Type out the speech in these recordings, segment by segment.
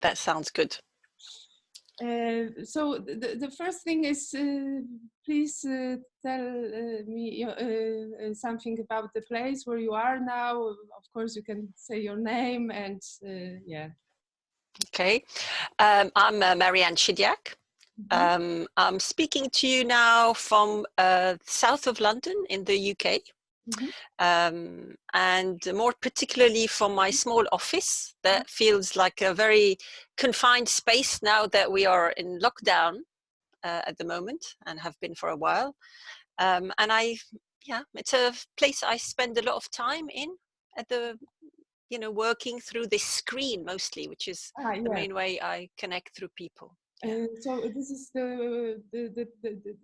That sounds good. So the first thing is, please tell me something about the place where you are now. Of course, you can say your name and yeah. Okay. I'm Marianne Chidiac. Mm-hmm. I'm speaking to you now from south of London in the UK. Mm-hmm. And more particularly from my small office that feels like a very confined space now that we are in lockdown at the moment and have been for a while. And it's a place I spend a lot of time in at the, working through this screen mostly, which is the Yeah. main way I connect through people. Yeah. So this is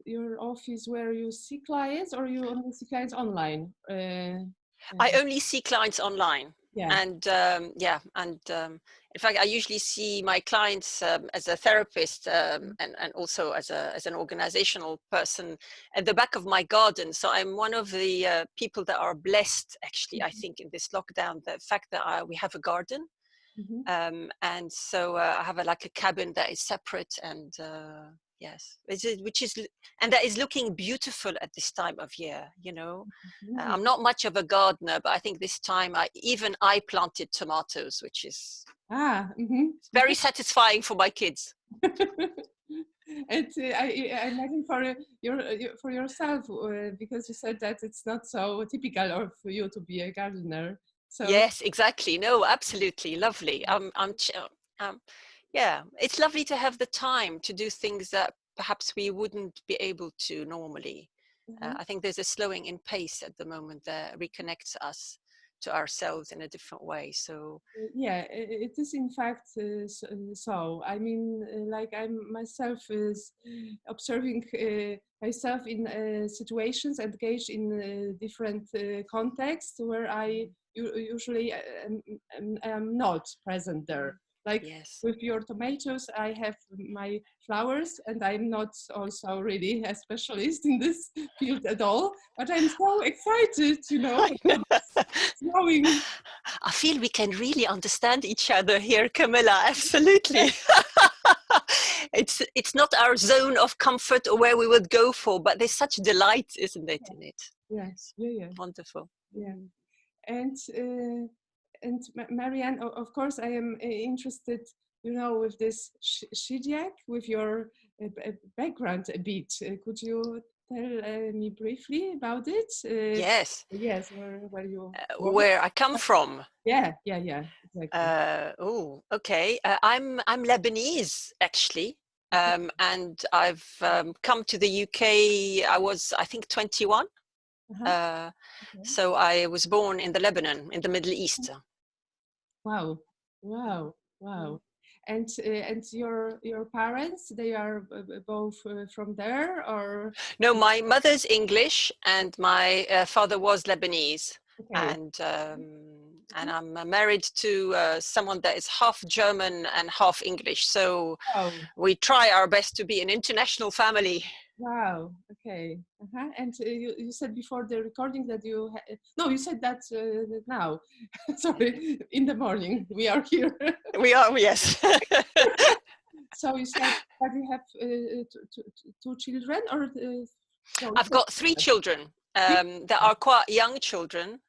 your office where you see clients, or you only see clients online? I only see clients online. Yeah. And in fact, I usually see my clients as a therapist and also as an organizational person at the back of my garden. So I'm one of the people that are blessed, actually, I think, in this lockdown, the fact that we have a garden. Mm-hmm. And so I have like a cabin that is separate and yes, and that is looking beautiful at this time of year, Mm-hmm. I'm not much of a gardener, but I think this time I planted tomatoes, which is Mm-hmm. very satisfying for my kids. And I imagine for yourself, because you said that it's not so typical of you to be a gardener. So Yes, exactly. No, absolutely lovely. Yeah, it's lovely to have the time to do things that perhaps we wouldn't be able to normally. mhm. I think there's a slowing in pace at the moment that reconnects us to ourselves in a different way. So Yeah, it is in fact so. I mean, like I'm myself is observing myself in situations engaged in different contexts where I usually am not present there. Like yes. with your tomatoes, I have my flowers, and I'm not also really a specialist in this field at all. But I'm so excited, growing. I feel we can really understand each other here, Camilla. Absolutely. It's not our zone of comfort or where we would go for, but there's such delight, isn't it, in it? Yeah, Yes. yeah, yeah, Wonderful. yeah. And Marianne, of course, I am interested, with this Chidiac, with your background a bit. Could you tell me briefly about it? Yes. Yes, where you work? Where I come from. Yeah, yeah, yeah, exactly. Oh, okay. I'm Lebanese, actually. And I've come to the UK. I think, 21. Uh-huh. Uh, Okay. so I was born in the Lebanon, in the Middle East. Wow, wow, Mm. wow. And your parents, they are both from there, or? No, my mother's English and my father was Lebanese. Okay. And I'm married to someone that is half German and half English. So Wow. we try our best to be an international family. Wow. Okay. Uh-huh. And you said before the recording that no, you said that now. Sorry, in the morning we are here. We are, yes. So you said that you have two children, or no? I've got 3 children Three? that are quite young children.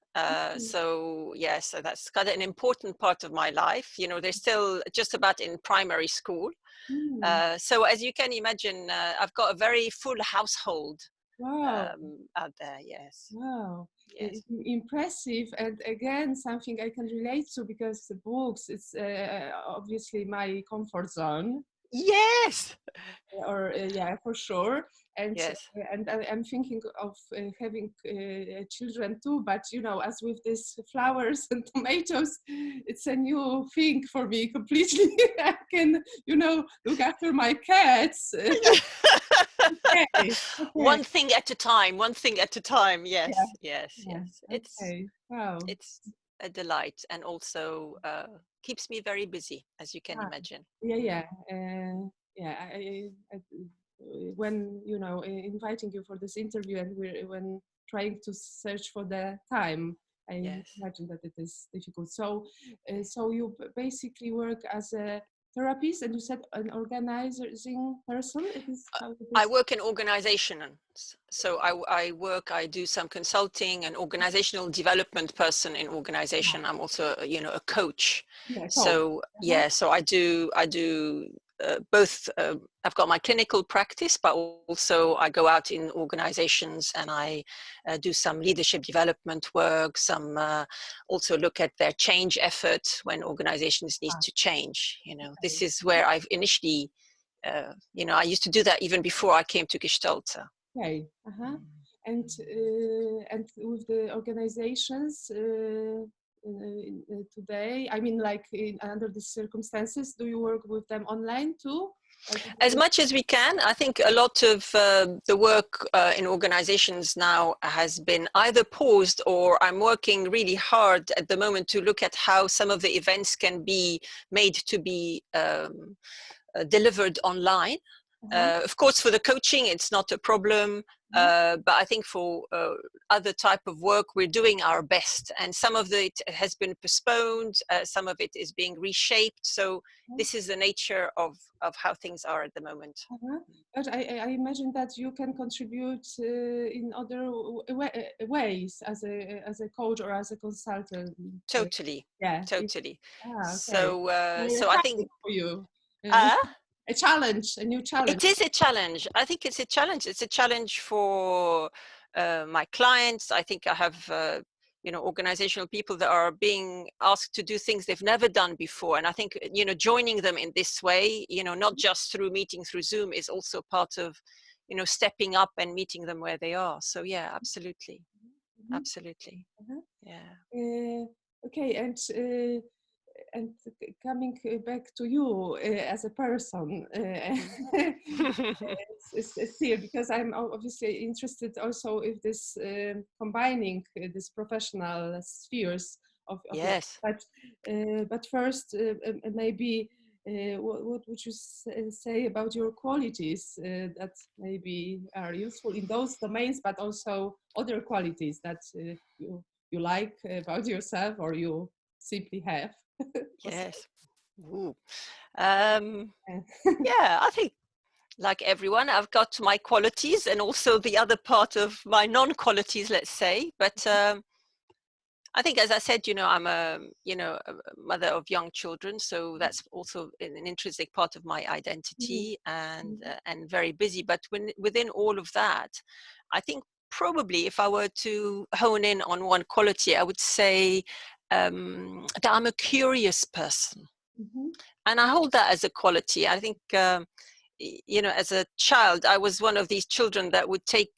So yes, so that's kind of an important part of my life. They're still just about in primary school. Mm. So as you can imagine, I've got a very full household Wow. out there. Yes, Wow, yes, impressive, and again something I can relate to, because the books is obviously my comfort zone, yes, or yeah, for sure. And yes. I'm thinking of having children too, but as with these flowers and tomatoes, it's a new thing for me completely. I can look after my cats. Okay, okay, One thing at a time. One thing at a time. yeah, Yes, yes, yeah, yes. okay, wow. It's a delight, and also keeps me very busy, as you can Ah, imagine. yeah, yeah, yeah. When inviting you for this interview, and when trying to search for the time, I Yes. imagine that it is difficult. So, so you basically work as a therapist, and you said an organizing person. It is how it I is. work in organization. So I do some consulting and organizational development person in organization. I'm also, a coach. Yeah, coach. So Uh-huh. yeah, so I do both. I've got my clinical practice, but also I go out in organizations and I do some leadership development work, some also look at their change efforts when organizations need to change. This is where I've initially I used to do that even before I came to Gestalt. Okay. Uh-huh. And with the organizations today, I mean, like under these circumstances, do you work with them online too? Like As much as we can. I think a lot of the work in organizations now has been either paused, or I'm working really hard at the moment to look at how some of the events can be made to be delivered online. Of course, for the coaching, it's not a problem. But I think for other type of work, we're doing our best. And some of it has been postponed. Some of it is being reshaped. So this is the nature of how things are at the moment. But I imagine that you can contribute in other ways as a coach or as a consultant. Totally. Yeah. Totally. Okay. So I think For you. uh, A challenge, a new challenge. it is a challenge. I think it's a challenge. It's a challenge for my clients. I think I have organizational people that are being asked to do things they've never done before, and I think joining them in this way, not just through meeting through Zoom, is also part of stepping up and meeting them where they are. So yeah, absolutely. Absolutely. Yeah. Okay, and coming back to you as a person, it's still, because I'm obviously interested also if this combining this professional spheres of life. Yes. But first, maybe what would you say about your qualities that maybe are useful in those domains, but also other qualities that you like about yourself or you simply have? Yes. Ooh. Yeah, I think like everyone, I've got my qualities and also the other part of my non-qualities, let's say. But I think, as I said, I'm a mother of young children, so that's also an intrinsic part of my identity, and very busy. But within all of that, I think probably if I were to hone in on one quality, I would say that I'm a curious person. And I hold that as a quality. I think as a child, I was one of these children that would take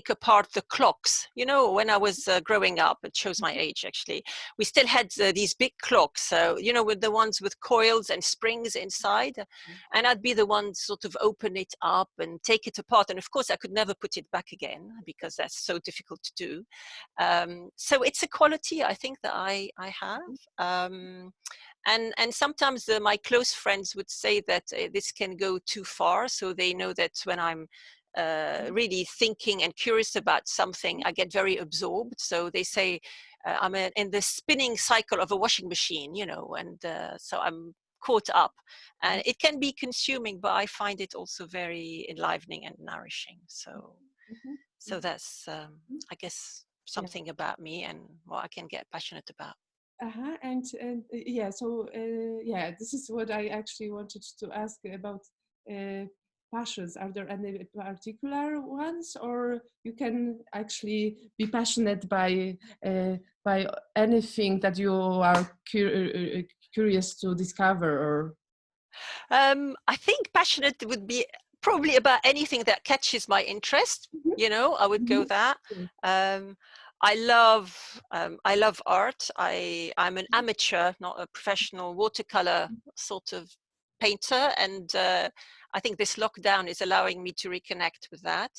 apart the clocks. When I was growing up, it shows my age actually. We still had these big clocks, with the ones with coils and springs inside, and I'd be the one sort of open it up and take it apart. And of course, I could never put it back again because that's so difficult to do. So it's a quality I think that I have. And sometimes my close friends would say that this can go too far. So they know that when I'm really thinking and curious about something, I get very absorbed. So they say I'm in the spinning cycle of a washing machine, and so I'm caught up. And it can be consuming, but I find it also very enlivening and nourishing. So that's, I guess, something about me and what I can get passionate about. Yeah, so yeah, this is what I actually wanted to ask about passions. Are there any particular ones, or you can actually be passionate by anything that you are curious to discover? Or I think passionate would be probably about anything that catches my interest. I would go that. Um, I love art. I'm an amateur, not a professional watercolor sort of painter, and I think this lockdown is allowing me to reconnect with that.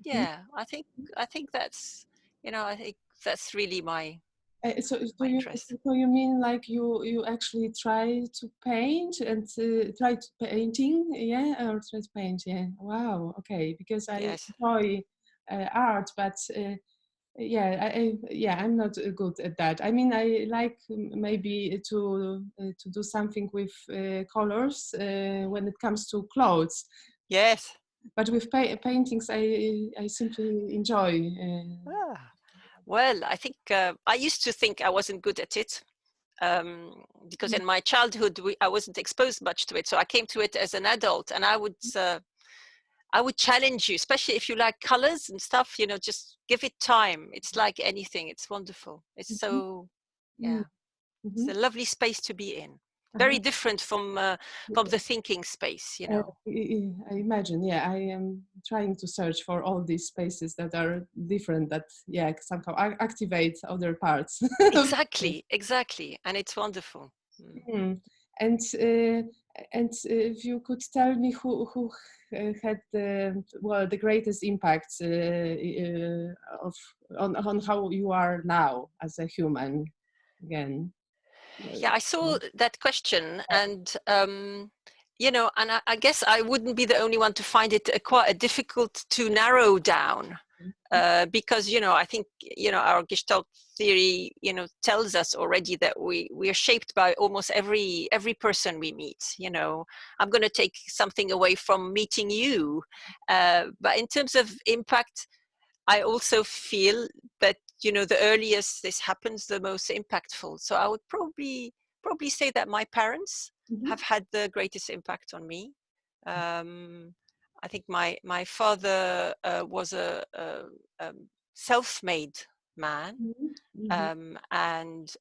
Yeah, I think that's I think that's really my So, interest. so you mean like you actually try to paint and try to painting, yeah, or try to paint, yeah. Wow, okay, because I Yes. enjoy art, but I'm not good at that. I mean, I like maybe to do something with colors when it comes to clothes. Yes. But with paintings, I simply enjoy. Ah. Well, I think I used to think I wasn't good at it because in my childhood I wasn't exposed much to it. So I came to it as an adult, and I would challenge you, especially if you like colors and stuff. You know, just give it time. It's like anything. It's wonderful. It's Mhm, so, mm, yeah. It's mhm. a lovely space to be in. Uh-huh. Very different from the thinking space. You Uh, know. I imagine, yeah, I am trying to search for all these spaces that are different, that, yeah, somehow activate other parts. Exactly, exactly, and it's wonderful. Mm. Mm. And if you could tell me who had the greatest impact of on how you are now as a human again. Yeah, I saw that question, and you know, and I guess I wouldn't be the only one to find it quite difficult to narrow down. Because you know, I think you know our Gestalt theory, you know, tells us already that we are shaped by almost every person we meet. You know, I'm going to take something away from meeting you, but in terms of impact, I also feel that you know the earliest this happens, the most impactful. So I would probably say that my parents Mhm, have had the greatest impact on me. Um, I think my father was a self-made man, mhm, mhm, and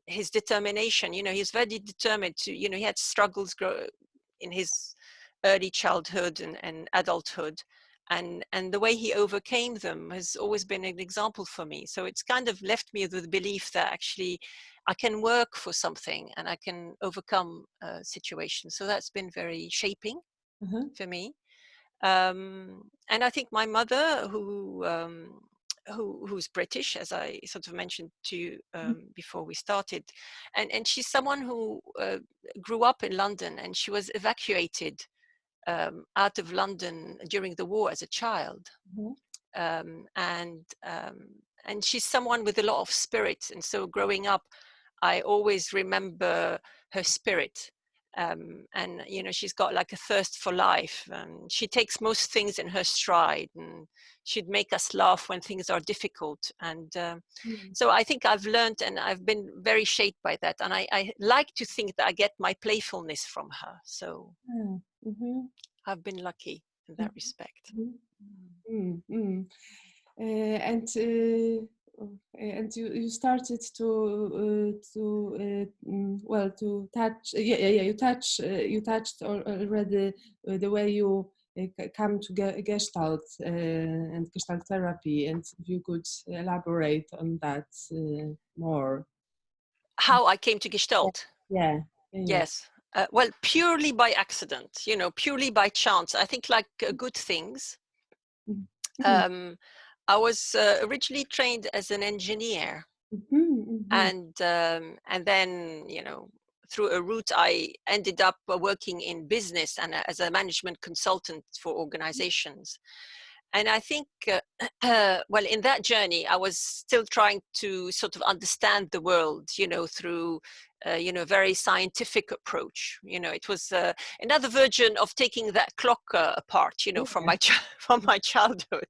his determination. You know, he's very determined to. You know, he had struggles in his early childhood and adulthood, and the way he overcame them has always been an example for me. So it's kind of left me with the belief that actually I can work for something and I can overcome situations. So that's been very shaping uh-huh, for me. And I think my mother, who's British, as I sort of mentioned to you before we started, and she's someone who grew up in London, and she was evacuated out of London during the war as a child, uh-huh. um, and um, and she's someone with a lot of spirit. And so growing up, I always remember her spirit. And you know, she's got like a thirst for life. She takes most things in her stride, and she'd make us laugh when things are difficult. And Mm. so I think I've learned, and I've been very shaped by that. And I like to think that I get my playfulness from her. So Yeah. Mhm, I've been lucky in that respect. mhm, Mm. mm, mm. And you started to touch, you touched already the way you come to Gestalt and Gestalt therapy, and if you could elaborate on that more. How I came to Gestalt? Yeah, yeah, Yes. Well, purely by accident, you know, purely by chance. I think like good things. yeah. Mhm, I was originally trained as an engineer, mhm, mhm, and then you know through a route I ended up working in business and as a management consultant for organizations. And I think well, in that journey I was still trying to sort of understand the world, you know, through you know, very scientific approach. You know, it was another version of taking that clock apart, you know, from yeah. my from my childhood.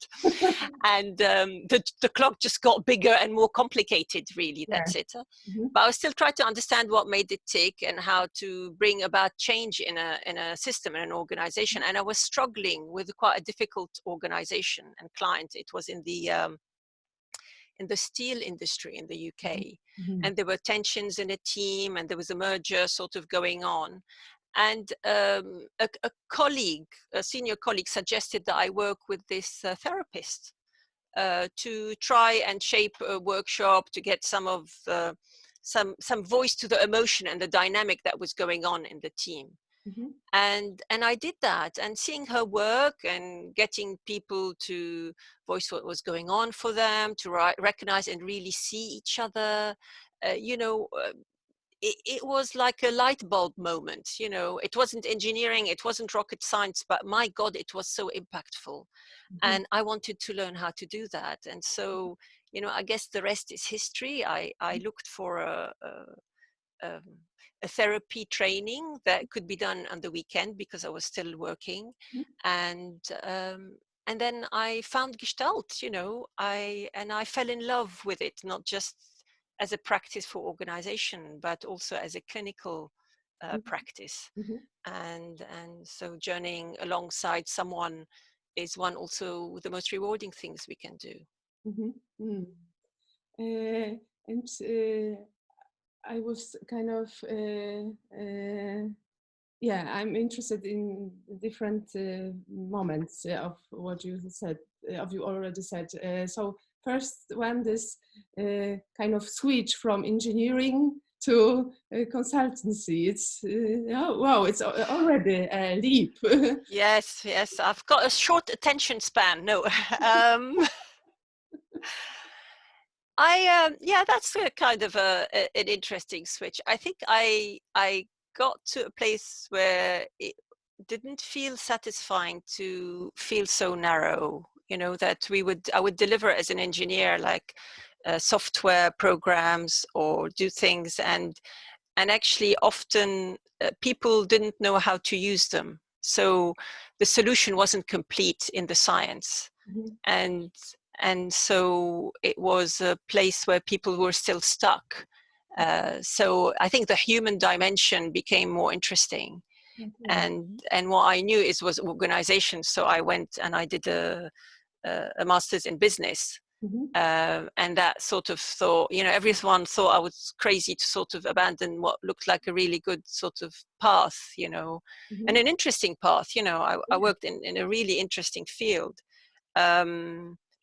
And the clock just got bigger and more complicated, really. Yeah. That's it. Mhm, But I was still trying to understand what made it tick and how to bring about change in a system, in an organization. And I was struggling with quite a difficult organization and client. It was in the steel industry in the mhm, UK. mhm, And there were tensions in a team, and there was a merger sort of going on. And a colleague, a senior colleague, suggested that I work with this therapist to try and shape a workshop to get some of some voice to the emotion and the dynamic that was going on in the team. mhm, And I did that, and seeing her work and getting people to voice what was going on for them, to recognize and really see each other, you know, it was like a light bulb moment. It wasn't engineering, it wasn't rocket science, but my God, it was so impactful. Mhm. And I wanted to learn how to do that. And so, I guess the rest is history. I looked for um, a therapy training that could be done on the weekend because I was still working. And and then I found Gestalt, I fell in love with it, not just as a practice for organization, but also as a clinical practice. Mhm. And so journeying alongside someone is one also the most rewarding things we can do. Mhm. Mm. And I was kind of yeah, I'm interested in different moments of what you said, of you already said. So first one, this kind of switch from engineering to consultancy. It's oh, wow, it's already a leap. Yes, I've got a short attention span. No. um, yeah, that's a kind of an interesting switch. I think I got to a place where it didn't feel satisfying to feel so narrow. That I would deliver as an engineer, like software programs or do things, and actually often people didn't know how to use them. So the solution wasn't complete in the science. Mhm. and and so it was a place where people were still stuck. So I think the human dimension became more interesting. Okay. And what I knew was organization. So I went and I did a master's in business. Mhm. And that sort of thought, everyone thought I was crazy to sort of abandon what looked like a really good sort of path, and Mhm. an interesting path. I Yeah. worked in a really interesting field.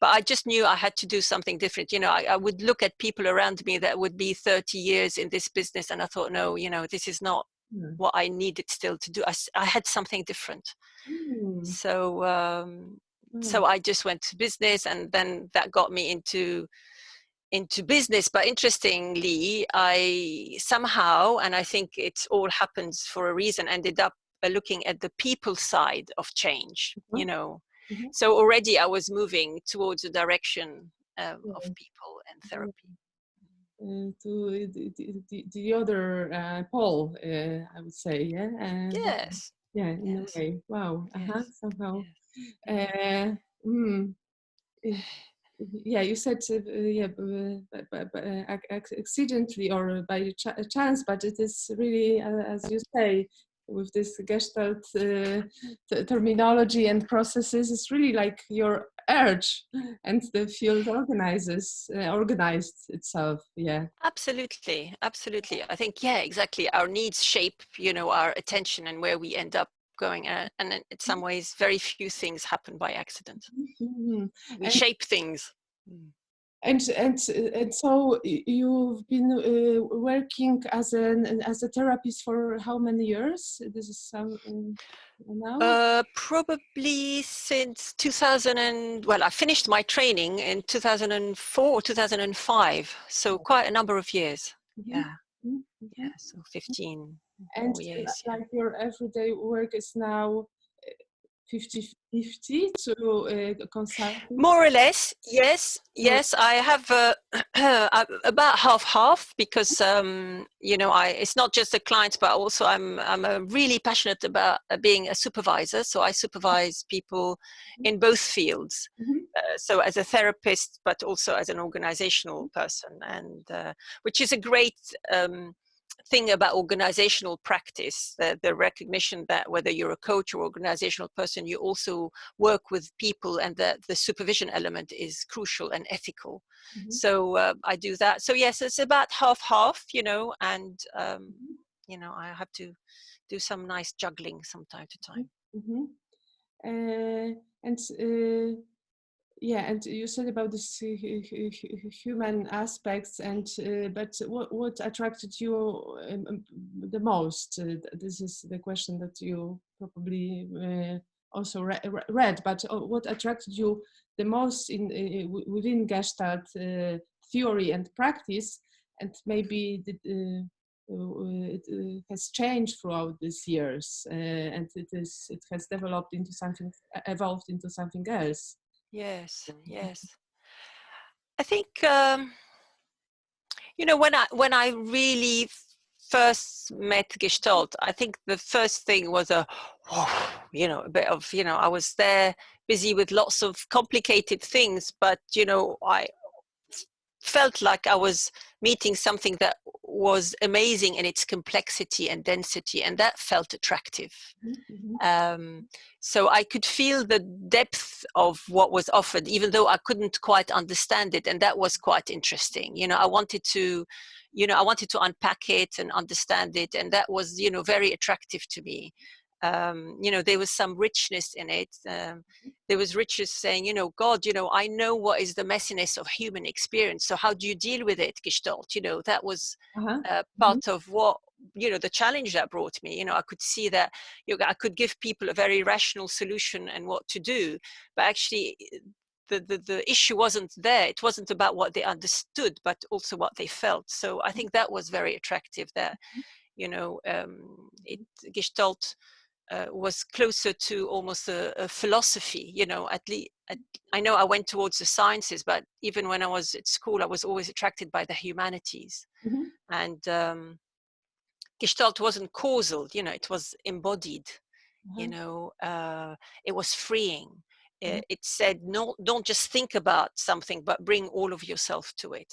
But I just knew I had to do something different. I would look at people around me that would be 30 years in this business, and I thought, no, this is not Yeah. what I needed still to do. I had something different. Mm. So Wow. so I just went to business, and then that got me into business. But interestingly, I somehow, and I think it all happens for a reason, ended up looking at the people side of change. Uh-huh. Mhm. So already I was moving towards a direction of Yeah. people and therapy. To the other pole, I would say, yeah, Yes, yeah, in a yes, way. Wow, uh-huh, yes, somehow. yes. Uh, mm, eh, yeah, you said, yeah, accidentally or by chance, but it is really, as you say, with this Gestalt terminology and processes, it's really like your urge, and the field organized itself. Yeah. Absolutely. I think, yeah, exactly. Our needs shape, our attention and where we end up going. And in some ways, very few things happen by accident. Mhm. We shape things. And so you've been working as a therapist for how many years? This is some now. Probably since 2000 well, I finished my training in 2004, 2005. So quite a number of years. Mhm. Yeah. Mhm. Yeah. Mhm. So 15 And more years. Yeah. like your everyday work is now 50-50 to consulting. More or less, yes, More. yes. I have about half because it's not just the clients, but also I'm really passionate about being a supervisor. So I supervise people in both fields. Mhm. So as a therapist, but also as an organizational person, and which is a great thing about organizational practice, the recognition that whether you're a coach or organizational person, you also work with people, and the supervision element is crucial and ethical. Mhm. So I do that. So yes, it's about half, and I have to do some nice juggling from time to time. Mhm. And yeah, and you said about this human aspects, and but what attracted you the most? This is the question that you probably also read. But what attracted you the most within Gestalt theory and practice, and maybe it has changed throughout these years, and it has developed into something, evolved into something else. Yes, yes. I think you know, when I really first met Gestalt, I think the first thing was you know, a bit of, you know, I was there busy with lots of complicated things, but you know, I felt like I was meeting something that was amazing in its complexity and density, and that felt attractive. Mm-hmm. So I could feel the depth of what was offered, even though I couldn't quite understand it, and that was quite interesting. You know, I wanted to unpack it and understand it, and that was, you know, very attractive to me. You know, there was some richness in it. There was richness saying, you know, God, you know, I know what is the messiness of human experience. So how do you deal with it, Gestalt? You know, that was Uh-huh. part of what, you know, the challenge that brought me. You know, I could see that, you know, I could give people a very rational solution and what to do, but actually the issue wasn't there. It wasn't about what they understood, but also what they felt. So I think that was very attractive, that, you know, Gestalt was closer to almost a philosophy, you know, at least. I know I went towards the sciences, but even when I was at school, I was always attracted by the humanities. Mm-hmm. And Gestalt wasn't causal, you know, it was embodied, you Uh-huh. know, it was freeing. Uh-huh. It said, no, don't just think about something, but bring all of yourself to it.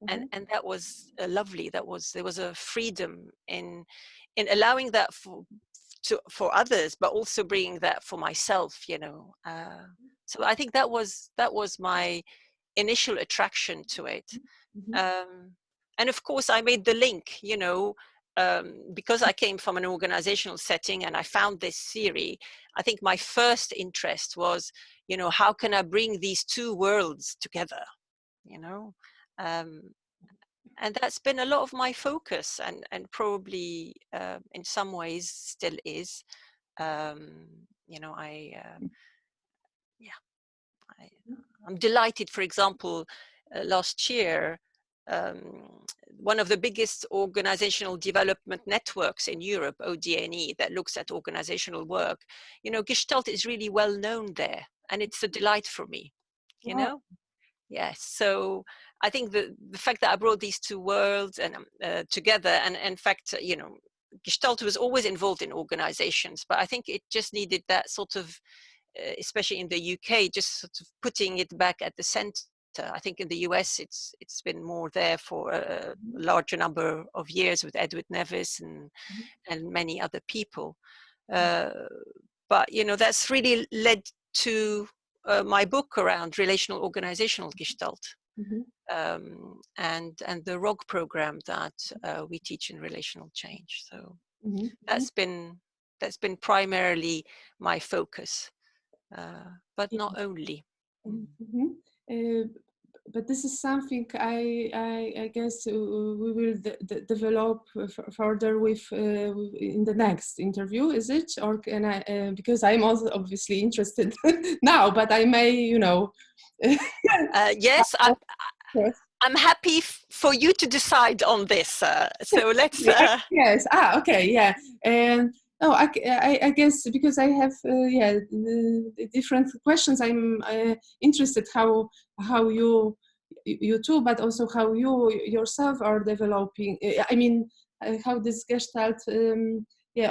Uh-huh. And that was lovely. There was a freedom in allowing that for others, but also bringing that for myself, you know. So I think that was my initial attraction to it. Mm-hmm. Um, and of course, I made the link, you know, because I came from an organizational setting and I found this theory. I think my first interest was, you know, how can I bring these two worlds together, you know? Um, and that's been a lot of my focus, and probably in some ways still is. You know, yeah, I, I'm delighted, for example, last year, um, one of the biggest organizational development networks in Europe, ODNE, that looks at organizational work, you know, Gestalt is really well known there, and it's a delight for me, you Wow. know? Yes. So I think the fact that I brought these two worlds and together, and in fact, you know, Gestalt was always involved in organizations, but I think it just needed that sort of, especially in the UK, just sort of putting it back at the center. I think in the US, it's been more there for a larger number of years with Edward Nevis and many other people. Uh, but you know, that's really led to my book around relational organizational Gestalt, Mm-hmm. and the ROG program that we teach in relational change. So Mm-hmm. that's been primarily my focus. But Yeah. not only. Mm-hmm. Uh, but this is something I guess we will develop further with in the next interview. Is it, or can I? Because I'm also obviously interested now, but I may, you know. Yes, I'm happy for you to decide on this. So let's. Yes. Ah. Okay. Yeah. And no, I guess because I have different questions. I'm interested how you too, but also how you yourself are developing. I mean, how this Gestalt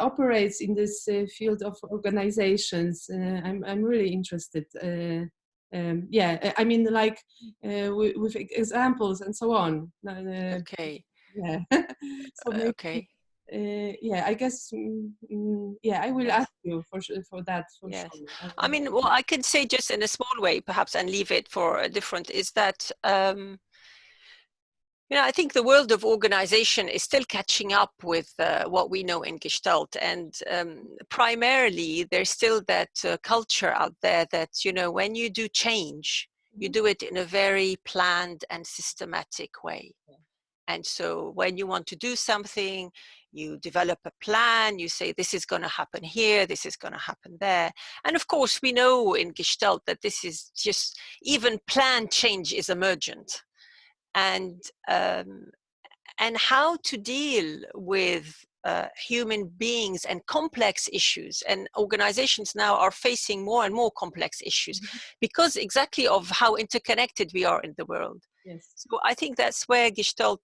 operates in this field of organizations. I'm really interested. I mean, like with examples and so on. Okay. Yeah. So maybe, Okay. I guess, I will Yes. ask you for that for Yes. sure. I mean, what I could say just in a small way, perhaps, and leave it for a different, is that you know, I think the world of organization is still catching up with what we know in Gestalt. And primarily, there's still that culture out there that, you know, when you do change, you do it in a very planned and systematic way. And so when you want to do something, you develop a plan, you say, this is going to happen here, this is going to happen there. And of course, we know in Gestalt that this is just, even planned change is emergent. And and how to deal with human beings and complex issues. And organizations now are facing more and more complex issues because exactly of how interconnected we are in the world. Yes. So I think that's where Gestalt,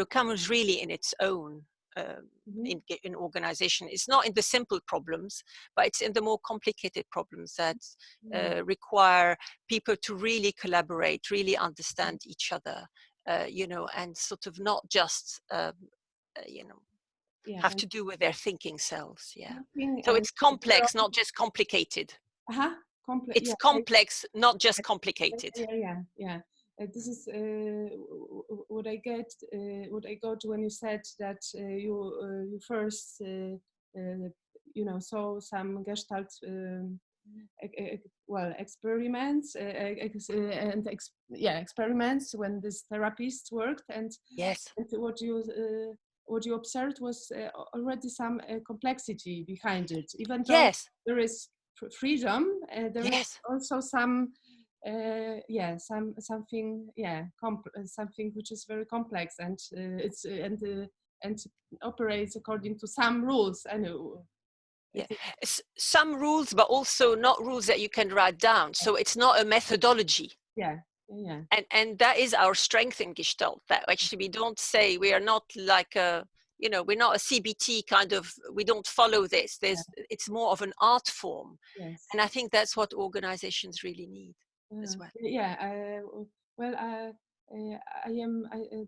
comes really in its own. In organization, it's not in the simple problems, but it's in the more complicated problems that require people to really collaborate, really understand each other, and sort of not just have to do with their thinking selves. Yeah. So it's complex, not just complicated. It's complex, not just complicated. Yeah. This is what I get. What I got when you said that you first, saw some Gestalt, experiments experiments when this therapist worked, and Yes. what you observed was already some complexity behind it. Even though Yes. there is freedom, there is Yes. also some something something which is very complex, and it's and operates according to some rules. I know. Yeah. Some rules, but also not rules that you can write down. So it's not a methodology. Yeah. And that is our strength in Gestalt, that actually we don't say, we are not like we're not a CBT kind of, we don't follow this. It's more of an art form. Yes. And I think that's what organizations really need as well. I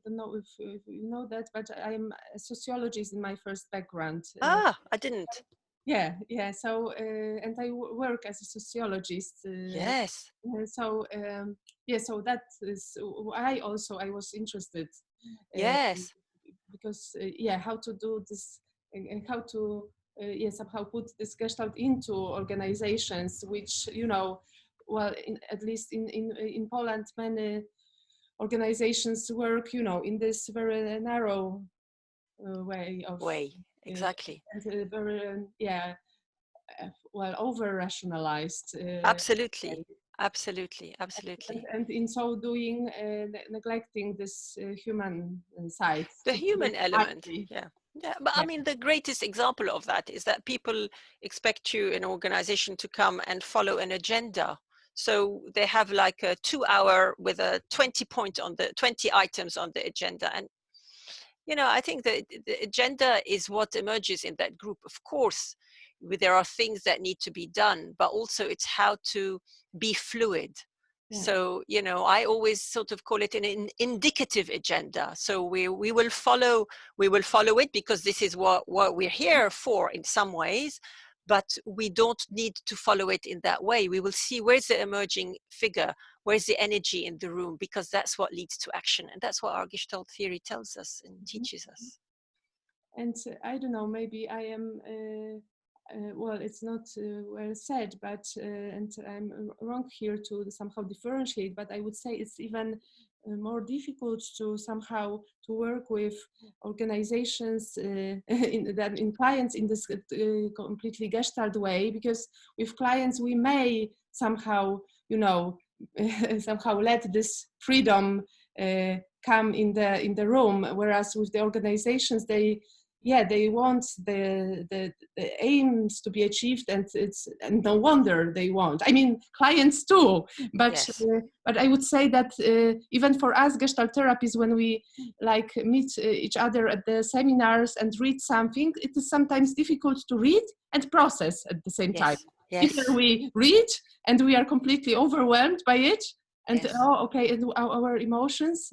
don't know if you know that, but I am a sociologist in my first background. I didn't. So and I work as a sociologist. Yes. So so that is I was interested. Yes. Because how to do this and how to somehow put this Gestalt into organizations, which at least in Poland, many organizations work in this very narrow way of exactly. and very over rationalized. Absolutely. And in so doing, neglecting this human side. The human element. Yeah, but I mean, the greatest example of that is that people expect you, an organization, to come and follow an agenda. So they have like a 2 hour with a 20 items on the agenda. And, I think that the agenda is what emerges in that group. Of course, there are things that need to be done, but also it's how to be fluid. So, I always sort of call it an indicative agenda. So we will follow it because this is what we're here for in some ways, but we don't need to follow it in that way. We will see where's the emerging figure, where's the energy in the room, because that's what leads to action. And that's what our Gestalt theory tells us and teaches us. And I don't know, maybe I am it's not well said, but and I'm wrong here to somehow differentiate, but I would say it's even more difficult to somehow to work with organizations in clients in this completely Gestalt way, because with clients we may somehow somehow let this freedom come in the room, whereas with the organizations they want the aims to be achieved, and no wonder they want. I mean, clients too, but Yes. But I would say that even for us Gestalt therapists, when we like meet each other at the seminars and read something, it is sometimes difficult to read and process at the same time. Either we read and we are completely overwhelmed by it, and and our emotions.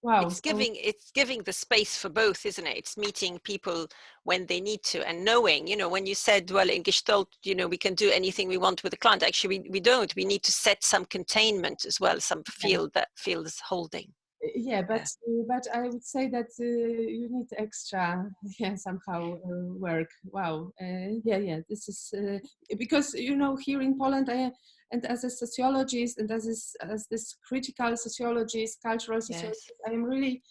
Wow. It's giving the space for both, isn't it? It's meeting people when they need to, and knowing, when you said, well, in Gestalt, we can do anything we want with the client. Actually, we don't. We need to set some containment as well, some field that feels holding. But I would say that you need extra somehow work. Wow. This is because here in Poland and as a sociologist and as this critical sociologist, cultural sociologist, I am really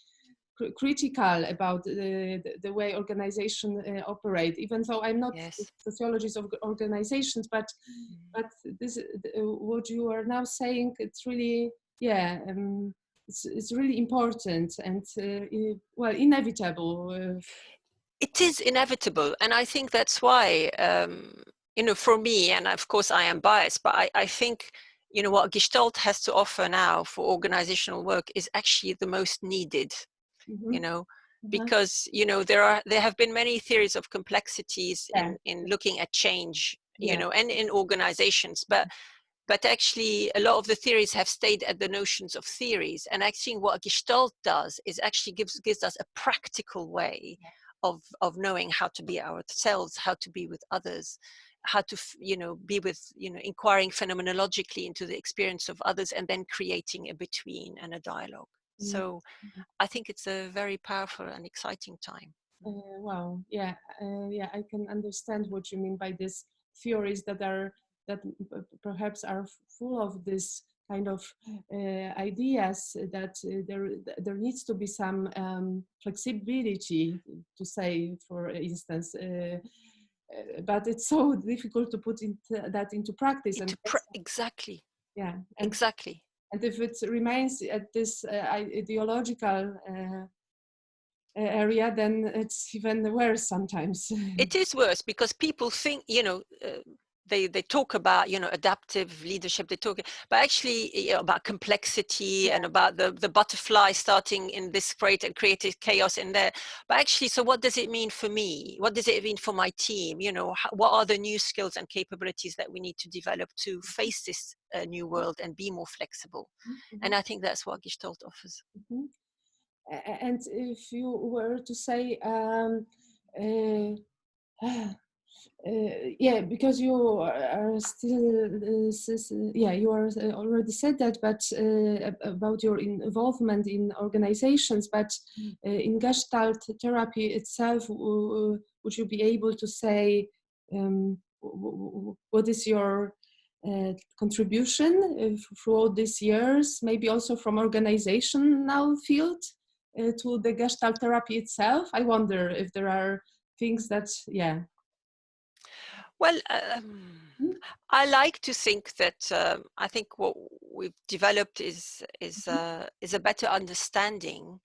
critical about the way organization operate, even though I'm not a sociologist of organizations, but this what you are now saying, it's really it's really important and well, inevitable. It is inevitable, and I think that's why, for me, and of course I am biased, but I think, what Gestalt has to offer now for organizational work is actually the most needed, Mm-hmm. Uh-huh. because, there have been many theories of complexities Yeah. in looking at change, Yeah. and in organizations, but actually a lot of the theories have stayed at the notions of theories, and actually what Gestalt does is actually gives us a practical way of knowing how to be ourselves, how to be with others, how to be with, inquiring phenomenologically into the experience of others, and then creating a between and a dialogue. Mm. So I think it's a very powerful and exciting time. Wow. Yeah. Yeah. I can understand what you mean by these theories that perhaps are full of this kind of ideas that there needs to be some flexibility, to say, for instance. But it's so difficult to put that into practice, and Exactly. yeah, Exactly. and if it remains at this ideological area, then it's even worse sometimes. It is worse because people think, they talk about, adaptive leadership, they talk, but actually, about complexity, Yeah. and about the butterfly starting in this crate and created chaos in there. But actually, so what does it mean for me? What does it mean for my team? What are the new skills and capabilities that we need to develop to face this new world and be more flexible? Mm-hmm. And I think that's what Gestalt offers. Mm-hmm. And if you were to say, yeah, because you are still, yeah, you are already said that, but about your involvement in organizations, but in Gestalt therapy itself, would you be able to say what is your contribution throughout these years, maybe also from organizational field to the Gestalt therapy itself? I wonder if there are things that, yeah. Well, I like to think that I think what we've developed is a better understanding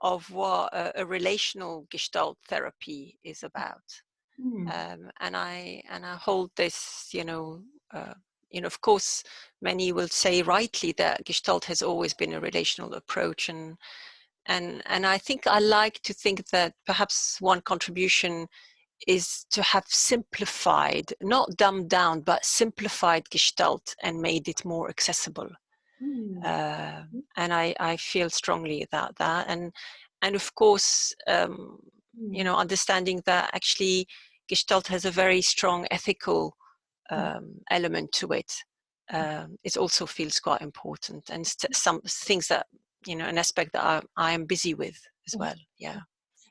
of what a relational Gestalt therapy is about, Mm. and I hold this, of course, many will say rightly that Gestalt has always been a relational approach, and I think I like to think that perhaps one contribution is to have simplified, not dumbed down, but simplified Gestalt and made it more accessible. Mm. And I feel strongly about that. And of course, understanding that actually Gestalt has a very strong ethical element to it. It also feels quite important, and some things that, an aspect that I am busy with as well. Yeah.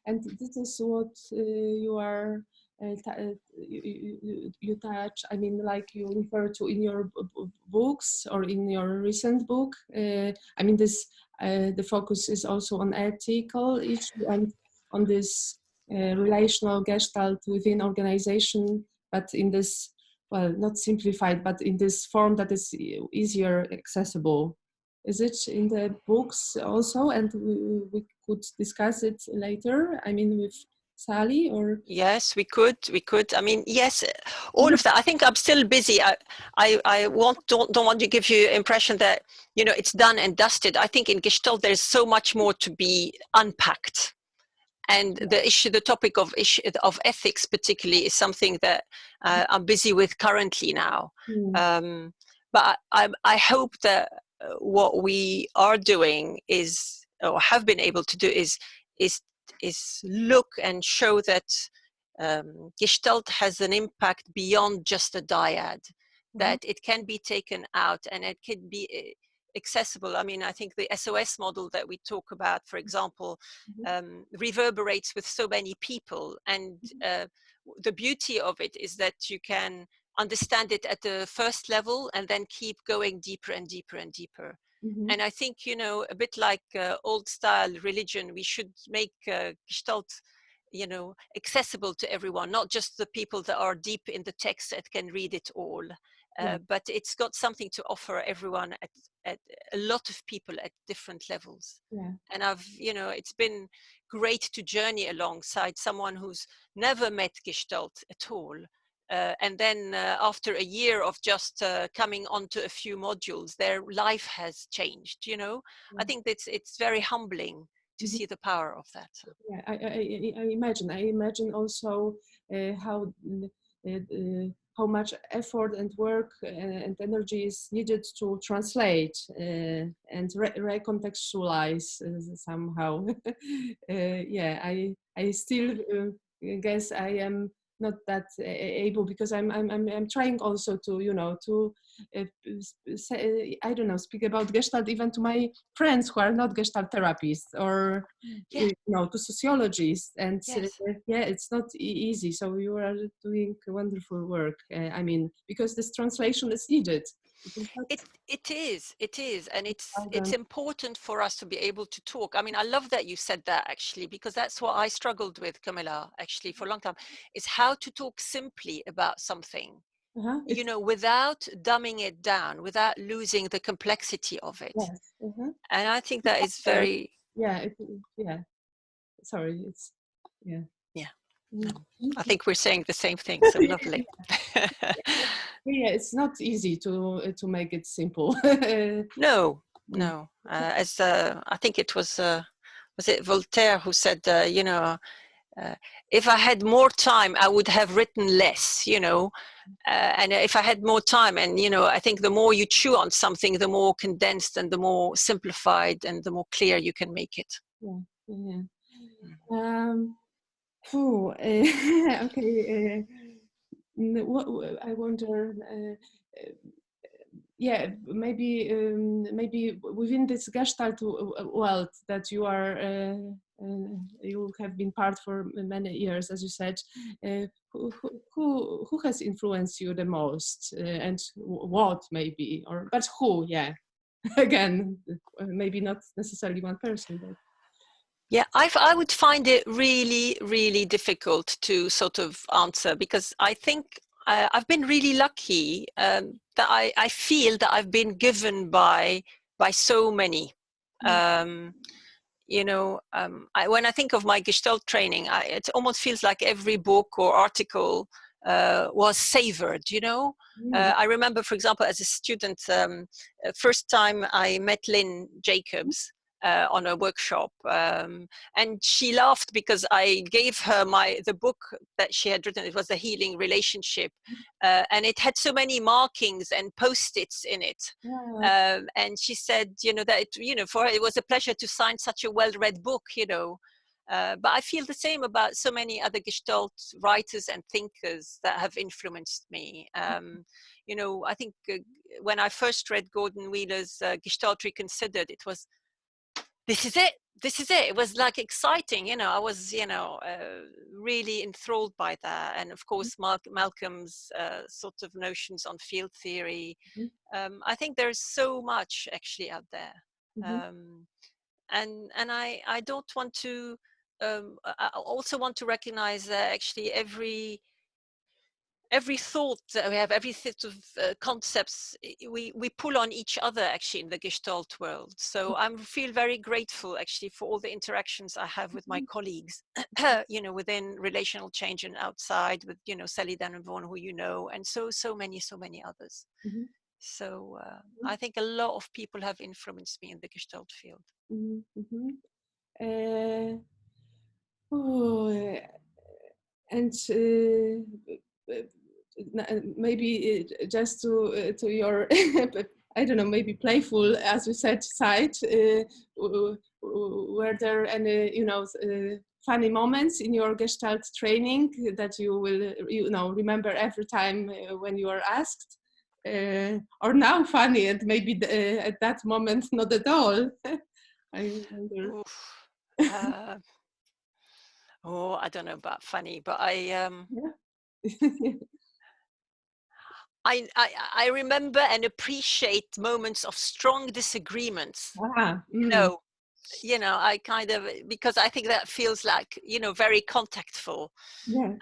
And this is what you are, you touch, I mean, like you refer to in your books or in your recent book. I mean, the focus is also on ethical issue and on this relational Gestalt within organization, but in this, well, not simplified, but in this form that is easier accessible. Is it in the books also? And we could discuss it later. I mean, with Sally or? Yes, we could. I mean, yes, all of that. I think I'm still busy. I don't want to give you impression that, it's done and dusted. I think in Gestalt, there's so much more to be unpacked. And the topic of ethics particularly is something that I'm busy with currently now. Mm. But I hope that what we are doing is, or have been able to do, is look and show that Gestalt has an impact beyond just a dyad, that it can be taken out and it can be accessible. I mean, I think the SOS model that we talk about, for example, reverberates with so many people, and the beauty of it is that you can understand it at the first level and then keep going deeper and deeper and deeper. Mm-hmm. And I think, a bit like old style religion, we should make Gestalt, accessible to everyone, not just the people that are deep in the text that can read it all, but it's got something to offer everyone at a lot of people at different levels. Yeah. And it's been great to journey alongside someone who's never met Gestalt at all. And then after a year of just coming onto a few modules, their life has changed, Yeah. I think it's very humbling to see the power of that. Yeah, I imagine. I imagine also how much effort and work and energy is needed to translate and recontextualize somehow. Yeah, I still guess I am not that able, because I'm trying also to to say, I don't know, speak about Gestalt even to my friends who are not Gestalt therapists, or Yeah. to sociologists, and Yes. yeah, it's not easy. So you are doing wonderful work. I mean, because this translation is needed. It is not It is, and it's seldom. important for us to be able to talk. I mean, I love that you said that, actually, because that's what I struggled with, Camilla, actually, for a long time, is how to talk simply about something, It's without dumbing it down, without losing the complexity of it. yes. And I think that is very, Yeah. Yeah. Sorry. It's yeah. yeah, no, Mhm. I think we're saying the same thing, so lovely. Yeah, it's not easy to make it simple. No, Mm. no. As I think it was it Voltaire who said, if I had more time, I would have written less, and if I had more time, and, I think the more you chew on something, the more condensed and the more simplified and the more clear you can make it. Yeah. Yeah. Mm. Okay. I wonder. Yeah, maybe within this Gestalt world that you have been part for many years, as you said, who has influenced you the most, and what, maybe, or but who? Yeah, again, maybe not necessarily one person, but Yeah, I would find it really, really difficult to sort of answer, because I think I've been really lucky, that I feel that I've been given by so many. Um, when I think of my Gestalt training, it almost feels like every book or article was savored. mm, I remember, for example, as a student, first time I met Lynn Jacobs on a workshop, and she laughed because I gave her the book that she had written. It was The Healing Relationship, and it had so many markings and post-its in it. yeah, And she said, that for her it was a pleasure to sign such a well-read book. But I feel the same about so many other Gestalt writers and thinkers that have influenced me. I think when I first read Gordon Wheeler's Gestalt Reconsidered, it was, this is it. This is it. It was like exciting. I was, really enthralled by that. And of course, Malcolm's sort of notions on field theory. mhm, I think there's so much actually out there. mhm, Um, and I don't want to, I also want to recognize that actually every thought that we have, every set of concepts, we pull on each other actually in the Gestalt world. So I feel very grateful actually for all the interactions I have with my colleagues, within relational change and outside, with, Sally Danenborn, who and so many others. mhm, So I think a lot of people have influenced me in the Gestalt field. mhm, mhm. Uh, oh, and maybe just to your I don't know, maybe playful, as you said, side. Were there any funny moments in your Gestalt training that you will remember every time when you are asked, or now funny and maybe at that moment not at all? I wonder. Oof. Oh, I don't know about funny, but Yeah. I remember and appreciate moments of strong disagreements. Ah, You mm, know, I kind of, because I think that feels like, very contactful. yeah.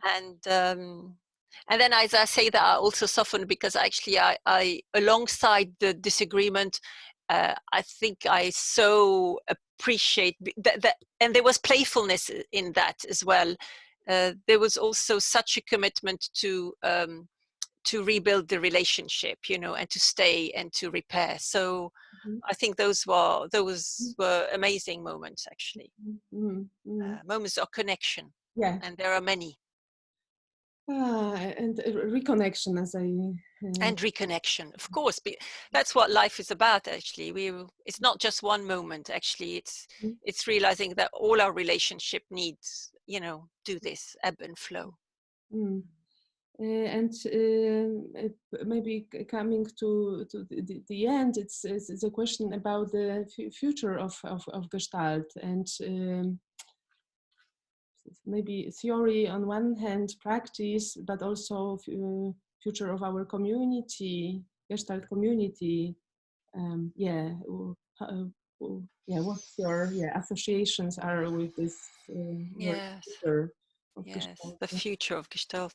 And then, as I say that, I also soften, because actually I alongside the disagreement, I think I so appreciate that, and there was playfulness in that as well. There was also such a commitment to rebuild the relationship, and to stay and to repair. So Mhm. I think those were amazing moments, actually. Moments of connection, Yeah. and there are many. And reconnection, as I. And reconnection, of course. That's what life is about, actually. It's not just one moment, actually. It's realizing that all our relationship needs, do this ebb and flow. Mm. And maybe coming to the end, it's a question about the future of Gestalt, and maybe theory on one hand, practice, but also future of our community, Gestalt community. Yeah, yeah. What's your associations are with this word Yes, future of yes, Gestalt? the future of Gestalt.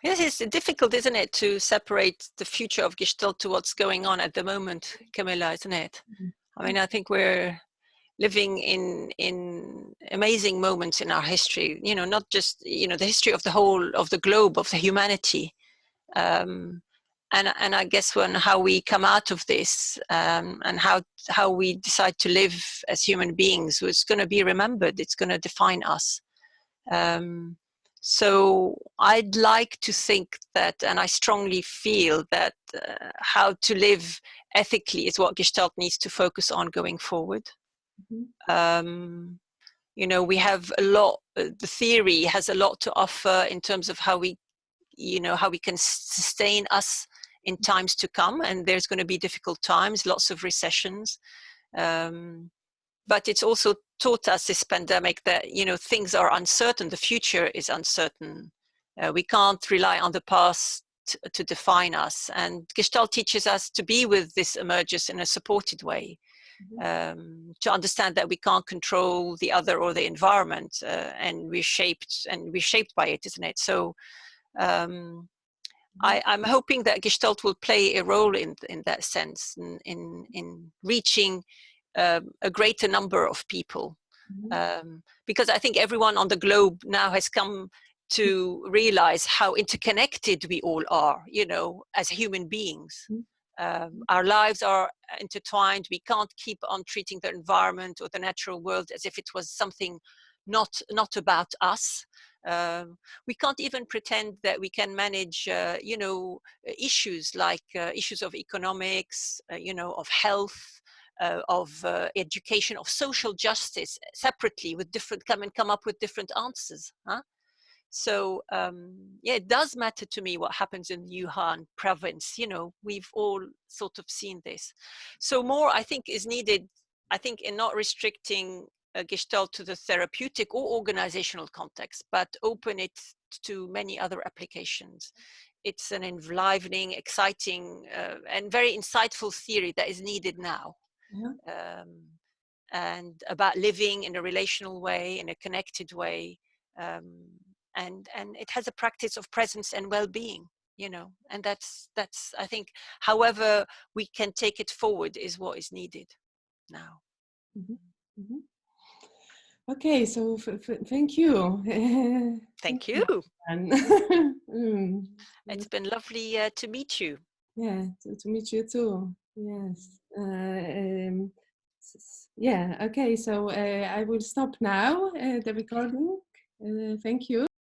Yes, it's difficult, isn't it, to separate the future of Gestalt to what's going on at the moment, Camilla, isn't it? I mean, I think we're living in amazing moments in our history, not just, the history of the whole of the globe, of the humanity. And I guess how we come out of this, and how we decide to live as human beings, it's going to be remembered. It's going to define us. So I'd like to think that, and I strongly feel that how to live ethically is what Gestalt needs to focus on going forward. We have a lot, the theory has a lot to offer in terms of how we can sustain us in times to come. And there's going to be difficult times, lots of recessions. But it's also taught us, this pandemic, that, things are uncertain. The future is uncertain. We can't rely on the past to define us. And Gestalt teaches us to be with this emergence in a supported way. To understand that we can't control the other or the environment, and we're shaped by it, isn't it? So I'm hoping that Gestalt will play a role in that sense, in reaching a greater number of people, because I think everyone on the globe now has come to realize how interconnected we all are, as human beings. Our lives are intertwined. We can't keep on treating the environment or the natural world as if it was something not about us. We can't even pretend that we can manage, issues like issues of economics, of health, of education, of social justice separately, with come up with different answers. So it does matter to me what happens in the Wuhan province. We've all sort of seen this. So more, I think, is needed, I think, in not restricting Gestalt to the therapeutic or organizational context, but open it to many other applications. It's an enlivening, exciting, and very insightful theory that is needed now. And about living in a relational way, in a connected way. And it has a practice of presence and well-being, and that's I think, however we can take it forward, is what is needed now. Okay, so thank you. Thank you. Mm. It's been lovely to meet you. Yeah, to meet you too. Yes. Yeah, okay, so I will stop now the recording. Thank you.